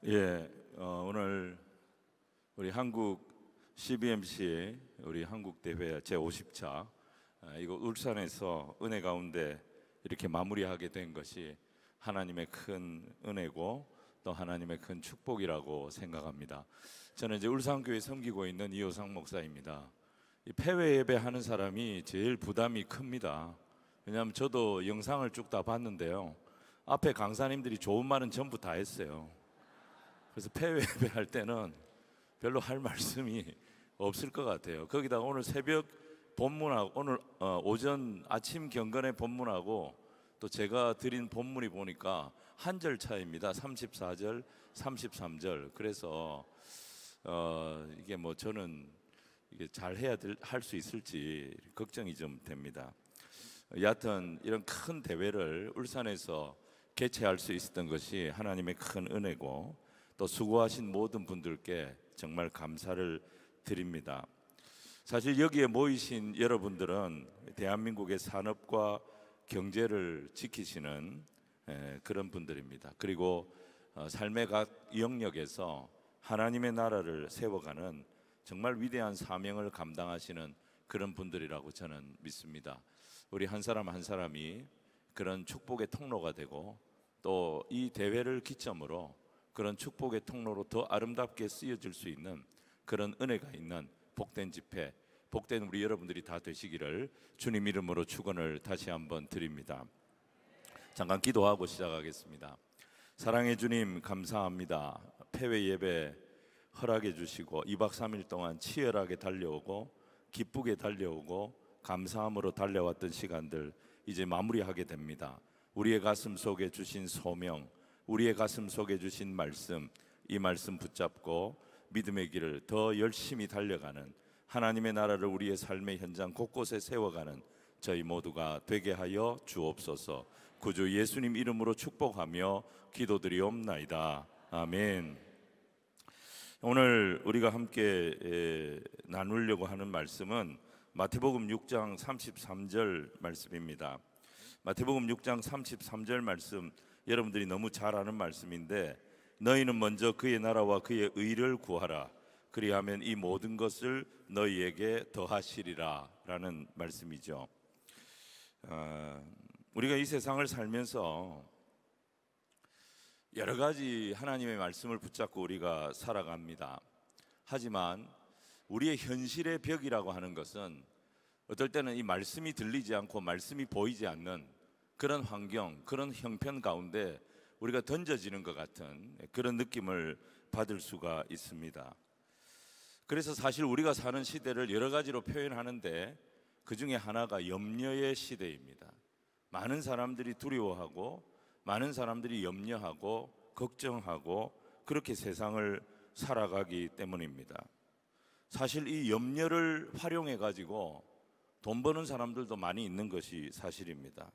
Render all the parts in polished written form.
오늘 우리 한국 CBMC 우리 한국 대회 제50차 이거 울산에서 은혜 가운데 이렇게 마무리하게 된 것이 하나님의 큰 은혜고 또 하나님의 큰 축복이라고 생각합니다. 저는 이제 울산교회 섬기고 있는 이호상 목사입니다. 이 폐회 예배하는 사람이 제일 부담이 큽니다. 왜냐하면 저도 영상을 쭉 다 봤는데요, 앞에 강사님들이 좋은 말은 전부 다 했어요. 그래서 폐회 예배할 때는 별로 할 말씀이 없을 것 같아요. 거기다가 오늘 새벽 본문하고 오늘 오전 아침 경건의 본문하고 또 제가 드린 본문이 보니까 한 절 차이입니다. 34절, 33절. 그래서 이게 뭐 저는 이게 잘 해야 할 수 있을지 걱정이 좀 됩니다. 여하튼 이런 큰 대회를 울산에서 개최할 수 있었던 것이 하나님의 큰 은혜고 또 수고하신 모든 분들께 정말 감사를 드립니다. 사실 여기에 모이신 여러분들은 대한민국의 산업과 경제를 지키시는 그런 분들입니다. 그리고 삶의 각 영역에서 하나님의 나라를 세워가는 정말 위대한 사명을 감당하시는 그런 분들이라고 저는 믿습니다. 우리 한 사람 한 사람이 그런 축복의 통로가 되고 또 이 대회를 기점으로 그런 축복의 통로로 더 아름답게 쓰여질 수 있는 그런 은혜가 있는 복된 집회, 복된 우리 여러분들이 다 되시기를 주님 이름으로 축원을 다시 한번 드립니다. 잠깐 기도하고 시작하겠습니다. 사랑의 주님, 감사합니다. 폐회 예배 허락해 주시고 2박 3일 동안 치열하게 달려오고 기쁘게 달려오고 감사함으로 달려왔던 시간들 이제 마무리하게 됩니다. 우리의 가슴 속에 주신 소명, 우리의 가슴 속에 주신 말씀, 이 말씀 붙잡고 믿음의 길을 더 열심히 달려가는, 하나님의 나라를 우리의 삶의 현장 곳곳에 세워가는 저희 모두가 되게 하여 주옵소서. 구주 예수님 이름으로 축복하며 기도드리옵나이다. 아멘. 오늘 우리가 함께 나누려고 하는 말씀은 마태복음 6장 33절 말씀입니다. 마태복음 6장 33절 말씀, 여러분들이 너무 잘 아는 말씀인데, 너희는 먼저 그의 나라와 그의 의를 구하라. 그리하면 이 모든 것을 너희에게 더하시리라 라는 말씀이죠. 우리가 이 세상을 살면서 여러 가지 하나님의 말씀을 붙잡고 우리가 살아갑니다. 하지만 우리의 현실의 벽이라고 하는 것은 어떨 때는 이 말씀이 들리지 않고 말씀이 보이지 않는 그런 환경, 그런 형편 가운데 우리가 던져지는 것 같은 그런 느낌을 받을 수가 있습니다. 그래서 사실 우리가 사는 시대를 여러 가지로 표현하는데 그 중에 하나가 염려의 시대입니다. 많은 사람들이 두려워하고 많은 사람들이 염려하고 걱정하고 그렇게 세상을 살아가기 때문입니다. 사실 이 염려를 활용해 가지고 돈 버는 사람들도 많이 있는 것이 사실입니다.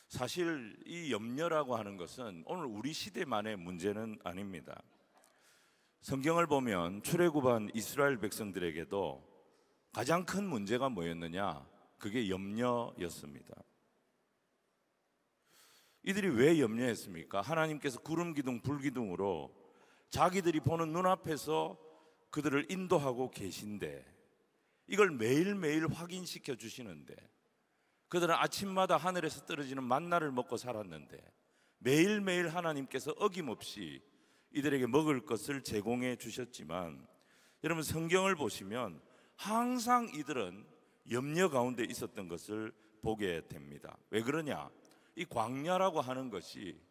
사실 이 염려라고 하는 것은 오늘 우리 시대만의 문제는 아닙니다. 성경을 보면 출애굽한 이스라엘 백성들에게도 가장 큰 문제가 뭐였느냐? 그게 염려였습니다. 이들이 왜 염려했습니까? 하나님께서 구름 기둥 불 기둥으로 자기들이 보는 눈앞에서 그들을 인도하고 계신데, 이걸 매일매일 확인시켜 주시는데, 그들은 아침마다 하늘에서 떨어지는 만나를 먹고 살았는데 매일매일 하나님께서 어김없이 이들에게 먹을 것을 제공해 주셨지만, 여러분 성경을 보시면 항상 이들은 염려 가운데 있었던 것을 보게 됩니다. 왜 그러냐? 이 광야라고 하는 것이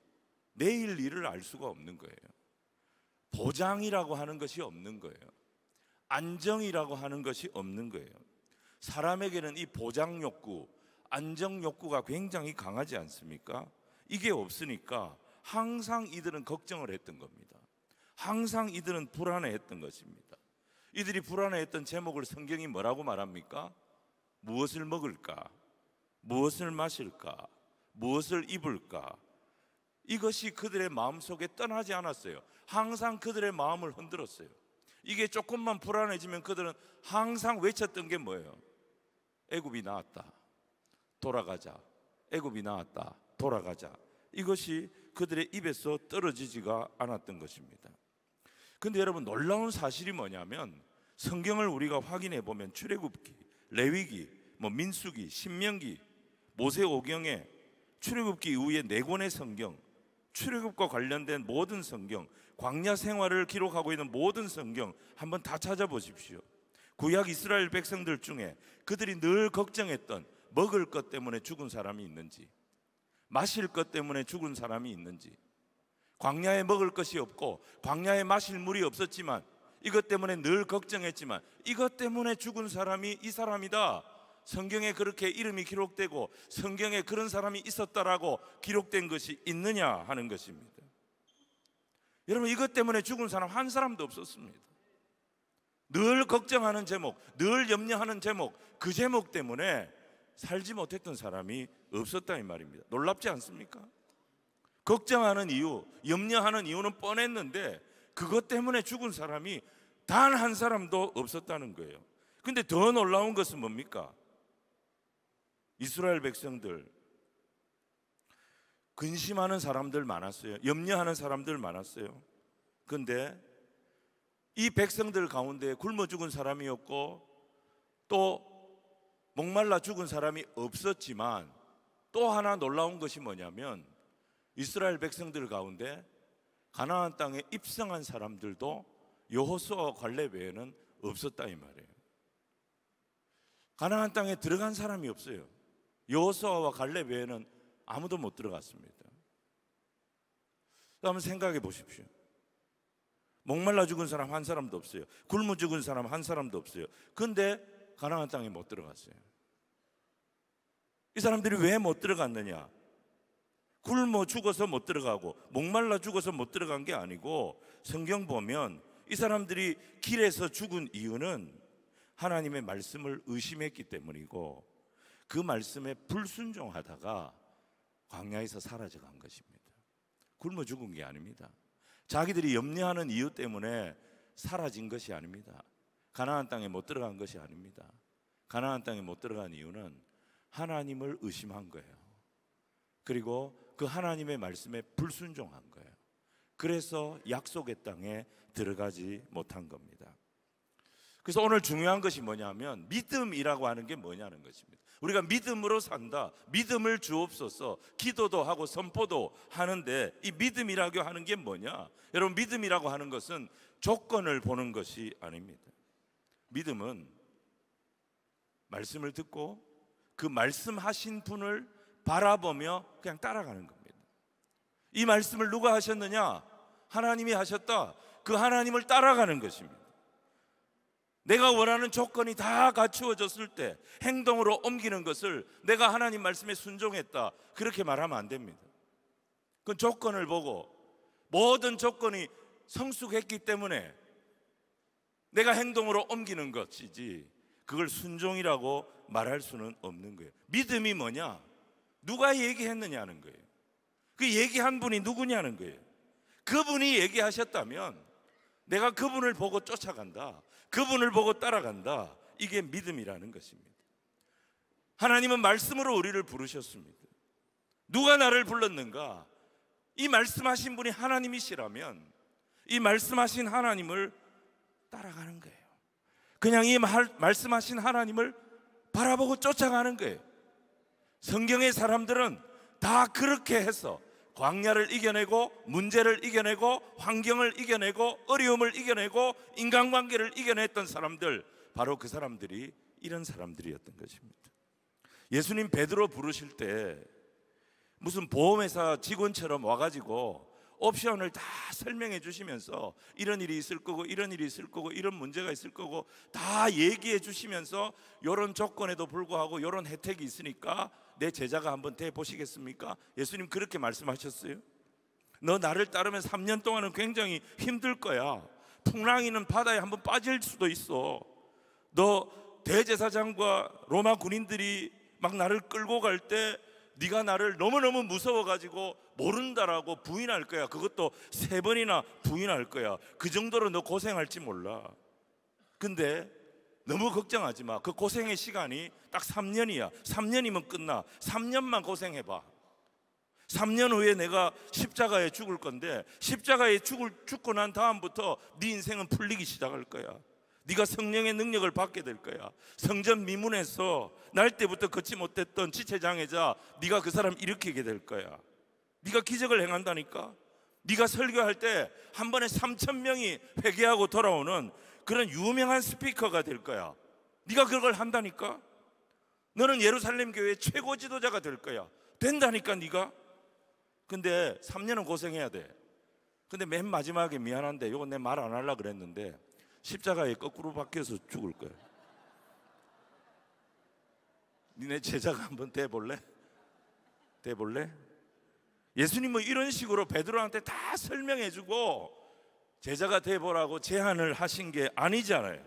내일 일을 알 수가 없는 거예요. 보장이라고 하는 것이 없는 거예요. 안정이라고 하는 것이 없는 거예요. 사람에게는 이 보장 욕구, 안정 욕구가 굉장히 강하지 않습니까? 이게 없으니까 항상 이들은 걱정을 했던 겁니다. 항상 이들은 불안해했던 것입니다. 이들이 불안해했던 제목을 성경이 뭐라고 말합니까? 무엇을 먹을까? 무엇을 마실까? 무엇을 입을까? 이것이 그들의 마음속에 떠나지 않았어요. 항상 그들의 마음을 흔들었어요. 이게 조금만 불안해지면 그들은 항상 외쳤던 게 뭐예요? 애굽이 나았다, 돌아가자. 애굽이 나았다, 돌아가자. 이것이 그들의 입에서 떨어지지가 않았던 것입니다. 근데 여러분, 놀라운 사실이 뭐냐면 성경을 우리가 확인해 보면 출애굽기, 레위기, 민수기, 신명기, 모세오경에 출애굽기 이후에 4권의 성경, 출애굽과 관련된 모든 성경, 광야 생활을 기록하고 있는 모든 성경 한번 다 찾아보십시오. 구약 이스라엘 백성들 중에 그들이 늘 걱정했던 먹을 것 때문에 죽은 사람이 있는지, 마실 것 때문에 죽은 사람이 있는지, 광야에 먹을 것이 없고 광야에 마실 물이 없었지만 이것 때문에 늘 걱정했지만 이것 때문에 죽은 사람이 이 사람이다, 성경에 그렇게 이름이 기록되고 성경에 그런 사람이 있었다라고 기록된 것이 있느냐 하는 것입니다. 여러분, 이것 때문에 죽은 사람 한 사람도 없었습니다. 늘 걱정하는 제목, 늘 염려하는 제목, 그 제목 때문에 살지 못했던 사람이 없었다 이 말입니다. 놀랍지 않습니까? 걱정하는 이유, 염려하는 이유는 뻔했는데 그것 때문에 죽은 사람이 단 한 사람도 없었다는 거예요. 근데 더 놀라운 것은 뭡니까? 이스라엘 백성들, 근심하는 사람들 많았어요. 염려하는 사람들 많았어요. 근데 이 백성들 가운데 굶어 죽은 사람이 없고 또 목말라 죽은 사람이 없었지만 또 하나 놀라운 것이 뭐냐면 이스라엘 백성들 가운데 가나안 땅에 입성한 사람들도 여호수아와 갈렙 외에는 없었다 이 말이에요. 가나안 땅에 들어간 사람이 없어요. 여호수아와 갈렙 외에는 아무도 못 들어갔습니다. 한번 생각해 보십시오. 목말라 죽은 사람 한 사람도 없어요. 굶어 죽은 사람 한 사람도 없어요. 그런데 가나안 땅에 못 들어갔어요. 이 사람들이 왜 못 들어갔느냐? 굶어 죽어서 못 들어가고 목말라 죽어서 못 들어간 게 아니고, 성경 보면 이 사람들이 길에서 죽은 이유는 하나님의 말씀을 의심했기 때문이고 그 말씀에 불순종하다가 광야에서 사라져간 것입니다. 굶어 죽은 게 아닙니다. 자기들이 염려하는 이유 때문에 사라진 것이 아닙니다. 가나안 땅에 못 들어간 것이 아닙니다. 가나안 땅에 못 들어간 이유는 하나님을 의심한 거예요. 그리고 그 하나님의 말씀에 불순종한 거예요. 그래서 약속의 땅에 들어가지 못한 겁니다. 그래서 오늘 중요한 것이 뭐냐면 믿음이라고 하는 게 뭐냐는 것입니다. 우리가 믿음으로 산다, 믿음을 주옵소서, 기도도 하고 선포도 하는데 이 믿음이라고 하는 게 뭐냐? 여러분, 믿음이라고 하는 것은 조건을 보는 것이 아닙니다. 믿음은 말씀을 듣고 그 말씀하신 분을 바라보며 그냥 따라가는 겁니다. 이 말씀을 누가 하셨느냐? 하나님이 하셨다. 그 하나님을 따라가는 것입니다. 내가 원하는 조건이 다 갖추어졌을 때 행동으로 옮기는 것을 내가 하나님 말씀에 순종했다, 그렇게 말하면 안 됩니다. 그건 조건을 보고 모든 조건이 성숙했기 때문에 내가 행동으로 옮기는 것이지 그걸 순종이라고 말할 수는 없는 거예요. 믿음이 뭐냐? 누가 얘기했느냐는 거예요. 그 얘기한 분이 누구냐는 거예요. 그분이 얘기하셨다면 내가 그분을 보고 쫓아간다, 그분을 보고 따라간다, 이게 믿음이라는 것입니다. 하나님은 말씀으로 우리를 부르셨습니다. 누가 나를 불렀는가? 이 말씀하신 분이 하나님이시라면 이 말씀하신 하나님을 따라가는 거예요. 그냥 이 말씀하신 하나님을 바라보고 쫓아가는 거예요. 성경의 사람들은 다 그렇게 해서 광야를 이겨내고 문제를 이겨내고 환경을 이겨내고 어려움을 이겨내고 인간관계를 이겨냈던 사람들, 바로 그 사람들이 이런 사람들이었던 것입니다. 예수님 베드로 부르실 때 무슨 보험회사 직원처럼 와가지고 옵션을 다 설명해 주시면서 이런 일이 있을 거고 이런 일이 있을 거고 이런 문제가 있을 거고 다 얘기해 주시면서 이런 조건에도 불구하고 이런 혜택이 있으니까 내 제자가 한번 돼 보시겠습니까? 예수님 그렇게 말씀하셨어요. 너 나를 따르면 3년 동안은 굉장히 힘들 거야. 풍랑이는 바다에 한번 빠질 수도 있어. 너 대제사장과 로마 군인들이 막 나를 끌고 갈 때 네가 나를 너무너무 무서워가지고 모른다라고 부인할 거야. 그것도 3번이나 부인할 거야. 그 정도로 너 고생할지 몰라. 근데 너무 걱정하지 마. 그 고생의 시간이 딱 3년이야. 3년이면 끝나. 3년만 고생해봐. 3년 후에 내가 십자가에 죽을 건데 십자가에 죽고 난 다음부터 네 인생은 풀리기 시작할 거야. 네가 성령의 능력을 받게 될 거야. 성전 미문에서 날 때부터 걷지 못했던 지체장애자, 네가 그 사람 일으키게 될 거야. 네가 기적을 행한다니까. 네가 설교할 때 한 번에 3,000명이 회개하고 돌아오는 그런 유명한 스피커가 될 거야. 네가 그걸 한다니까. 너는 예루살렘 교회의 최고 지도자가 될 거야. 된다니까 네가. 근데 3년은 고생해야 돼. 근데 맨 마지막에 미안한데 이건 내 말 안 하려고 그랬는데 십자가에 거꾸로 박혀서 죽을 거야. 니네 제자가 한번 돼볼래? 돼볼래? 예수님은 이런 식으로 베드로한테 다 설명해주고 제자가 돼보라고 제안을 하신 게 아니잖아요.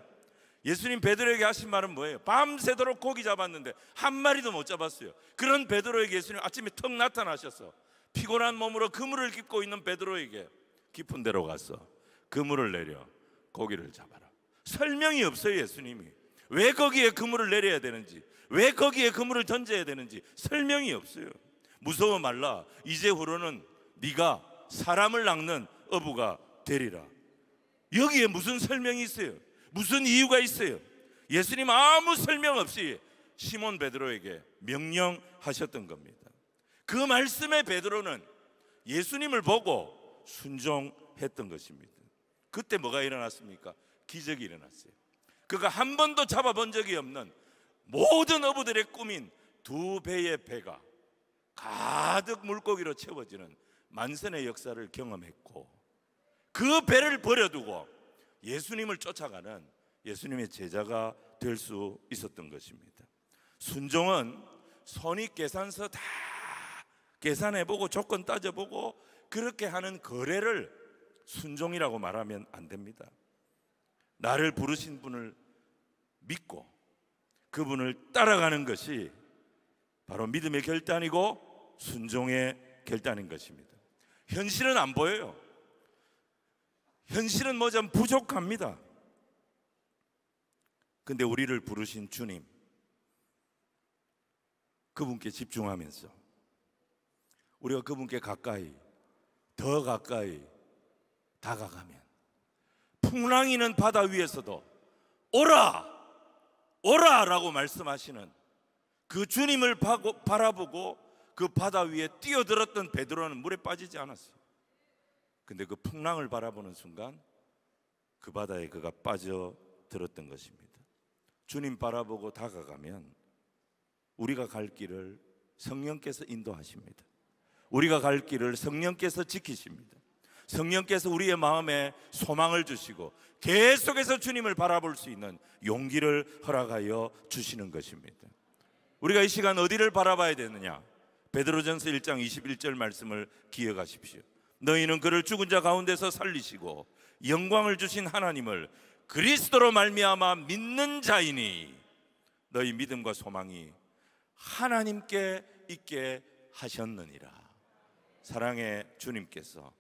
예수님 베드로에게 하신 말은 뭐예요? 밤새도록 고기 잡았는데 한 마리도 못 잡았어요. 그런 베드로에게 예수님 아침에 턱 나타나셨어. 피곤한 몸으로 그물을 깁고 있는 베드로에게 깊은 데로 가서 그물을 내려 고기를 잡아라. 설명이 없어요. 예수님이 왜 거기에 그물을 내려야 되는지, 왜 거기에 그물을 던져야 되는지 설명이 없어요. 무서워 말라. 이제후로는 네가 사람을 낚는 어부가 되리라. 여기에 무슨 설명이 있어요? 무슨 이유가 있어요? 예수님 아무 설명 없이 시몬 베드로에게 명령하셨던 겁니다. 그 말씀에 베드로는 예수님을 보고 순종했던 것입니다. 그때 뭐가 일어났습니까? 기적이 일어났어요. 그가 한 번도 잡아본 적이 없는 모든 어부들의 꿈인 2배의 배가 가득 물고기로 채워지는 만선의 역사를 경험했고, 그 배를 버려두고 예수님을 쫓아가는 예수님의 제자가 될 수 있었던 것입니다. 순종은 손익계산서 다 계산해보고 조건 따져보고 그렇게 하는 거래를 순종이라고 말하면 안 됩니다. 나를 부르신 분을 믿고 그분을 따라가는 것이 바로 믿음의 결단이고 순종의 결단인 것입니다. 현실은 안 보여요. 현실은 뭐 좀 부족합니다. 근데 우리를 부르신 주님, 그분께 집중하면서 우리가 그분께 가까이, 더 가까이 다가가면 풍랑이는 바다 위에서도 오라! 오라! 라고 말씀하시는 그 주님을 바라보고 그 바다 위에 뛰어들었던 베드로는 물에 빠지지 않았어요. 근데 그 풍랑을 바라보는 순간 그 바다에 그가 빠져들었던 것입니다. 주님 바라보고 다가가면 우리가 갈 길을 성령께서 인도하십니다. 우리가 갈 길을 성령께서 지키십니다. 성령께서 우리의 마음에 소망을 주시고 계속해서 주님을 바라볼 수 있는 용기를 허락하여 주시는 것입니다. 우리가 이 시간 어디를 바라봐야 되느냐? 베드로전서 1장 21절 말씀을 기억하십시오. 너희는 그를 죽은 자 가운데서 살리시고 영광을 주신 하나님을 그리스도로 말미암아 믿는 자이니 너희 믿음과 소망이 하나님께 있게 하셨느니라. 사랑의 주님께서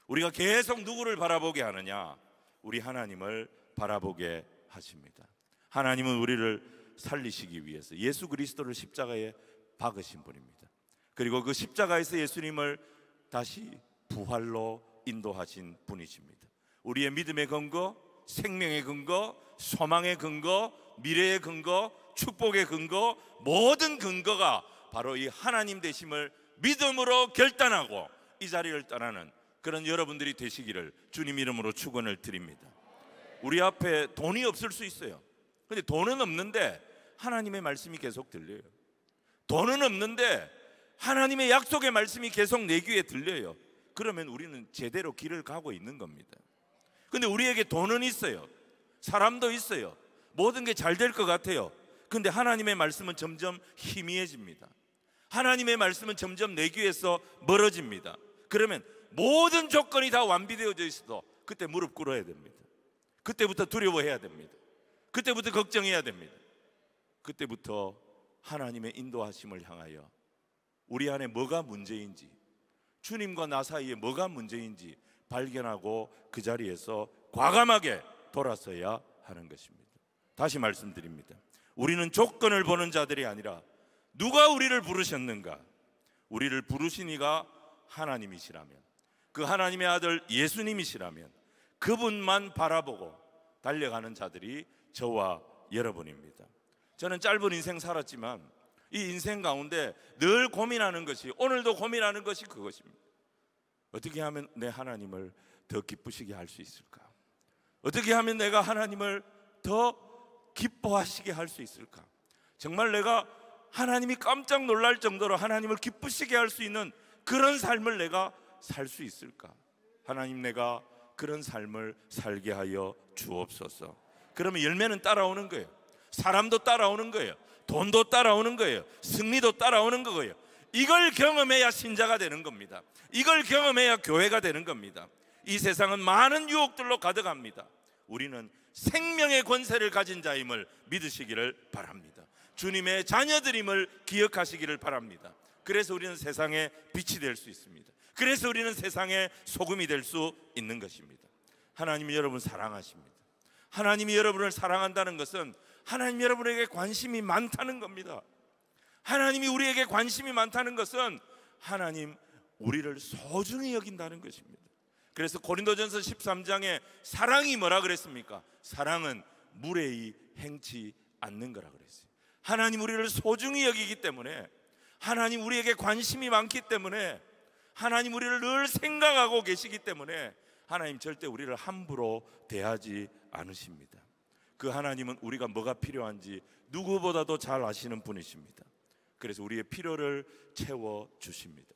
우리가 계속 누구를 바라보게 하느냐? 우리 하나님을 바라보게 하십니다. 하나님은 우리를 살리시기 위해서 예수 그리스도를 십자가에 박으신 분입니다. 그리고 그 십자가에서 예수님을 다시 부활로 인도하신 분이십니다. 우리의 믿음의 근거, 생명의 근거, 소망의 근거, 미래의 근거, 축복의 근거, 모든 근거가 바로 이 하나님 되심을 믿음으로 결단하고 이 자리를 떠나는 그런 여러분들이 되시기를 주님 이름으로 축원을 드립니다. 우리 앞에 돈이 없을 수 있어요. 근데 돈은 없는데 하나님의 말씀이 계속 들려요. 돈은 없는데 하나님의 약속의 말씀이 계속 내 귀에 들려요. 그러면 우리는 제대로 길을 가고 있는 겁니다. 근데 우리에게 돈은 있어요. 사람도 있어요. 모든 게 잘 될 것 같아요. 근데 하나님의 말씀은 점점 희미해집니다. 하나님의 말씀은 점점 내 귀에서 멀어집니다. 그러면 모든 조건이 다 완비되어져 있어도 그때 무릎 꿇어야 됩니다. 그때부터 두려워해야 됩니다. 그때부터 걱정해야 됩니다. 그때부터 하나님의 인도하심을 향하여 우리 안에 뭐가 문제인지, 주님과 나 사이에 뭐가 문제인지 발견하고 그 자리에서 과감하게 돌아서야 하는 것입니다. 다시 말씀드립니다. 우리는 조건을 보는 자들이 아니라 누가 우리를 부르셨는가, 우리를 부르신 이가 하나님이시라면, 그 하나님의 아들 예수님이시라면 그분만 바라보고 달려가는 자들이 저와 여러분입니다. 저는 짧은 인생 살았지만 이 인생 가운데 늘 고민하는 것이, 오늘도 고민하는 것이 그것입니다. 어떻게 하면 내 하나님을 더 기쁘시게 할 수 있을까? 어떻게 하면 내가 하나님을 더 기뻐하시게 할 수 있을까? 정말 내가 하나님이 깜짝 놀랄 정도로 하나님을 기쁘시게 할 수 있는 그런 삶을 내가 살 수 있을까? 하나님, 내가 그런 삶을 살게 하여 주옵소서. 그러면 열매는 따라오는 거예요. 사람도 따라오는 거예요. 돈도 따라오는 거예요. 승리도 따라오는 거예요. 이걸 경험해야 신자가 되는 겁니다. 이걸 경험해야 교회가 되는 겁니다. 이 세상은 많은 유혹들로 가득합니다. 우리는 생명의 권세를 가진 자임을 믿으시기를 바랍니다. 주님의 자녀들임을 기억하시기를 바랍니다. 그래서 우리는 세상의 빛이 될 수 있습니다. 그래서 우리는 세상의 소금이 될 수 있는 것입니다. 하나님이 여러분 사랑하십니다. 하나님이 여러분을 사랑한다는 것은 하나님 여러분에게 관심이 많다는 겁니다. 하나님이 우리에게 관심이 많다는 것은 하나님 우리를 소중히 여긴다는 것입니다. 그래서 고린도전서 13장에 사랑이 뭐라 그랬습니까? 사랑은 무례히 행치 않는 거라 그랬어요. 하나님 우리를 소중히 여기기 때문에, 하나님 우리에게 관심이 많기 때문에, 하나님 우리를 늘 생각하고 계시기 때문에 하나님 절대 우리를 함부로 대하지 않으십니다. 그 하나님은 우리가 뭐가 필요한지 누구보다도 잘 아시는 분이십니다. 그래서 우리의 필요를 채워주십니다.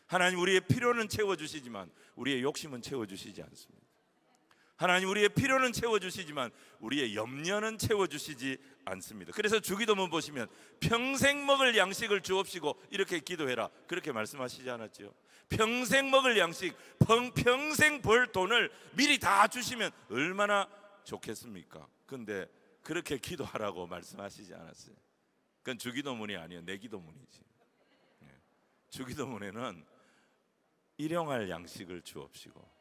하나님 우리의 필요는 채워주시지만 우리의 욕심은 채워주시지 않습니다. 하나님 우리의 필요는 채워주시지만 우리의 염려는 채워주시지 않습니다. 그래서 주기도문 보시면 평생 먹을 양식을 주옵시고 이렇게 기도해라, 그렇게 말씀하시지 않았죠? 평생 먹을 양식, 평생 벌 돈을 미리 다 주시면 얼마나 좋겠습니까? 근데 그렇게 기도하라고 말씀하시지 않았어요. 그건 주기도문이 아니에요. 내 기도문이지. 주기도문에는 일용할 양식을 주옵시고,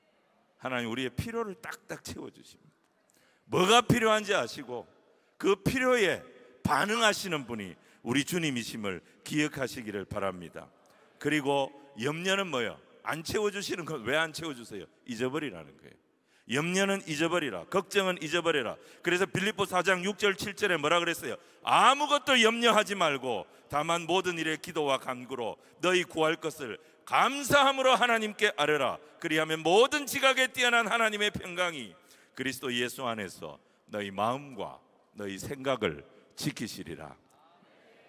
하나님 우리의 필요를 딱딱 채워주십니다. 뭐가 필요한지 아시고 그 필요에 반응하시는 분이 우리 주님이심을 기억하시기를 바랍니다. 그리고 염려는 뭐예요? 안 채워주시는 건 왜 안 채워주세요? 잊어버리라는 거예요. 염려는 잊어버리라, 걱정은 잊어버려라. 그래서 빌립보 4장 6절 7절에 뭐라 그랬어요? 아무것도 염려하지 말고 다만 모든 일에 기도와 간구로 너희 구할 것을 감사함으로 하나님께 아뢰라. 그리하면 모든 지각에 뛰어난 하나님의 평강이 그리스도 예수 안에서 너희 마음과 너희 생각을 지키시리라.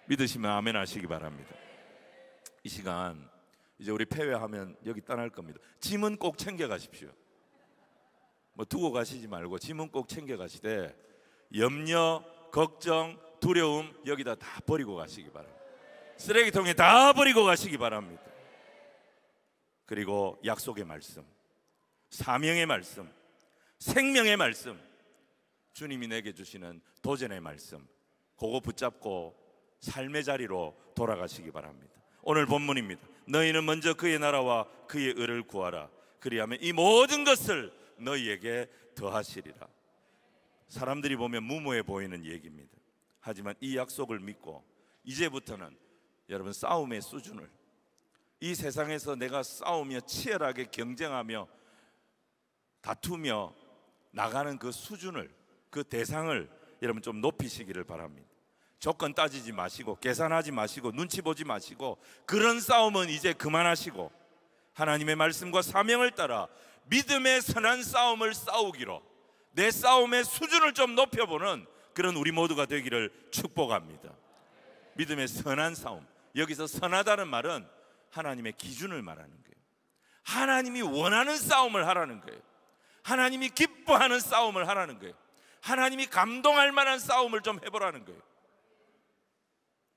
믿으시면 아멘 하시기 바랍니다. 이 시간 이제 우리 폐회하면 여기 떠날 겁니다. 짐은 꼭 챙겨 가십시오. 뭐 두고 가시지 말고 짐은 꼭 챙겨 가시되 염려, 걱정, 두려움 여기다 다 버리고 가시기 바랍니다. 쓰레기통에 다 버리고 가시기 바랍니다. 그리고 약속의 말씀, 사명의 말씀, 생명의 말씀, 주님이 내게 주시는 도전의 말씀, 그거 붙잡고 삶의 자리로 돌아가시기 바랍니다. 오늘 본문입니다. 너희는 먼저 그의 나라와 그의 의를 구하라. 그리하면 이 모든 것을 너희에게 더하시리라. 사람들이 보면 무모해 보이는 얘기입니다. 하지만 이 약속을 믿고 이제부터는 여러분 싸움의 수준을, 이 세상에서 내가 싸우며 치열하게 경쟁하며 다투며 나가는 그 수준을, 그 대상을 여러분 좀 높이시기를 바랍니다. 조건 따지지 마시고 계산하지 마시고 눈치 보지 마시고 그런 싸움은 이제 그만하시고 하나님의 말씀과 사명을 따라 믿음의 선한 싸움을 싸우기로 내 싸움의 수준을 좀 높여보는 그런 우리 모두가 되기를 축복합니다. 믿음의 선한 싸움, 여기서 선하다는 말은 하나님의 기준을 말하는 거예요. 하나님이 원하는 싸움을 하라는 거예요. 하나님이 기뻐하는 싸움을 하라는 거예요. 하나님이 감동할 만한 싸움을 좀 해보라는 거예요.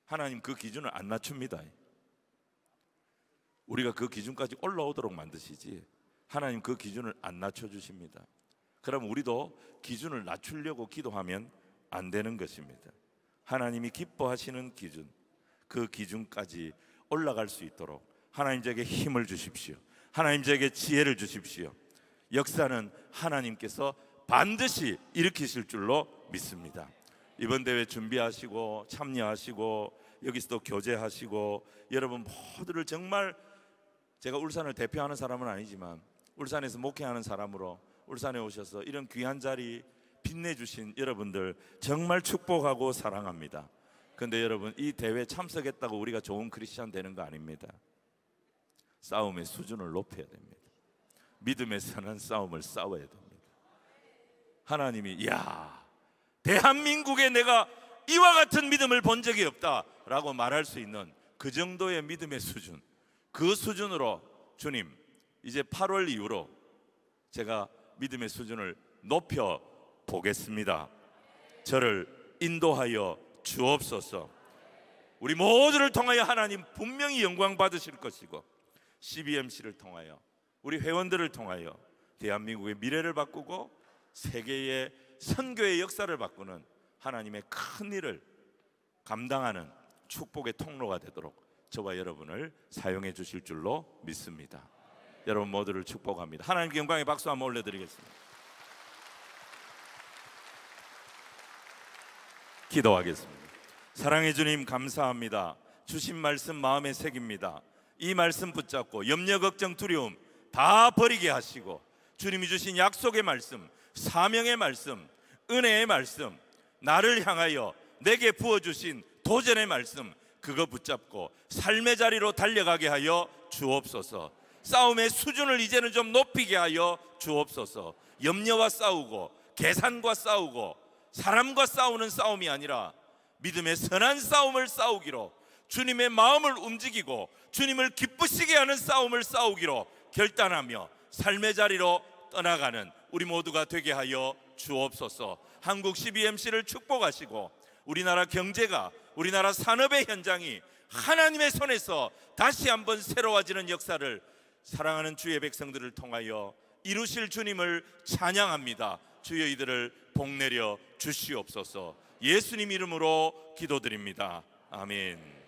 하나님 그 기준을 안 낮춥니다. 우리가 그 기준까지 올라오도록 만드시지 하나님 그 기준을 안 낮춰주십니다. 그럼 우리도 기준을 낮추려고 기도하면 안 되는 것입니다. 하나님이 기뻐하시는 기준, 그 기준까지 올라갈 수 있도록 하나님 저에게 힘을 주십시오. 하나님 저에게 지혜를 주십시오. 역사는 하나님께서 반드시 일으키실 줄로 믿습니다. 이번 대회 준비하시고 참여하시고 여기서도 교제하시고 여러분 모두를 정말, 제가 울산을 대표하는 사람은 아니지만 울산에서 목회하는 사람으로 울산에 오셔서 이런 귀한 자리 빛내주신 여러분들 정말 축복하고 사랑합니다. 그런데 여러분, 이 대회 참석했다고 우리가 좋은 크리스찬 되는 거 아닙니다. 싸움의 수준을 높여야 됩니다. 믿음의 선한 싸움을 싸워야 됩니다. 하나님이 야, 대한민국에 내가 이와 같은 믿음을 본 적이 없다라고 말할 수 있는 그 정도의 믿음의 수준, 그 수준으로 주님, 이제 8월 이후로 제가 믿음의 수준을 높여 보겠습니다. 저를 인도하여 주옵소서. 우리 모두를 통하여 하나님 분명히 영광 받으실 것이고, CBMC를 통하여, 우리 회원들을 통하여 대한민국의 미래를 바꾸고 세계의 선교의 역사를 바꾸는 하나님의 큰 일을 감당하는 축복의 통로가 되도록 저와 여러분을 사용해 주실 줄로 믿습니다. 여러분 모두를 축복합니다. 하나님께 영광의 박수 한번 올려드리겠습니다. 기도하겠습니다. 사랑해 주님, 감사합니다. 주신 말씀 마음에 새깁니다. 이 말씀 붙잡고 염려, 걱정, 두려움 다 버리게 하시고 주님이 주신 약속의 말씀, 사명의 말씀, 은혜의 말씀, 나를 향하여 내게 부어주신 도전의 말씀, 그거 붙잡고 삶의 자리로 달려가게 하여 주옵소서. 싸움의 수준을 이제는 좀 높이게 하여 주옵소서. 염려와 싸우고 계산과 싸우고 사람과 싸우는 싸움이 아니라 믿음의 선한 싸움을 싸우기로, 주님의 마음을 움직이고 주님을 기쁘시게 하는 싸움을 싸우기로 결단하며 삶의 자리로 떠나가는 우리 모두가 되게 하여 주옵소서. 한국 CBMC를 축복하시고 우리나라 경제가, 우리나라 산업의 현장이 하나님의 손에서 다시 한번 새로워지는 역사를 사랑하는 주의 백성들을 통하여 이루실 주님을 찬양합니다. 주여 이들을 복내려 주시옵소서. 예수님 이름으로 기도드립니다. 아멘.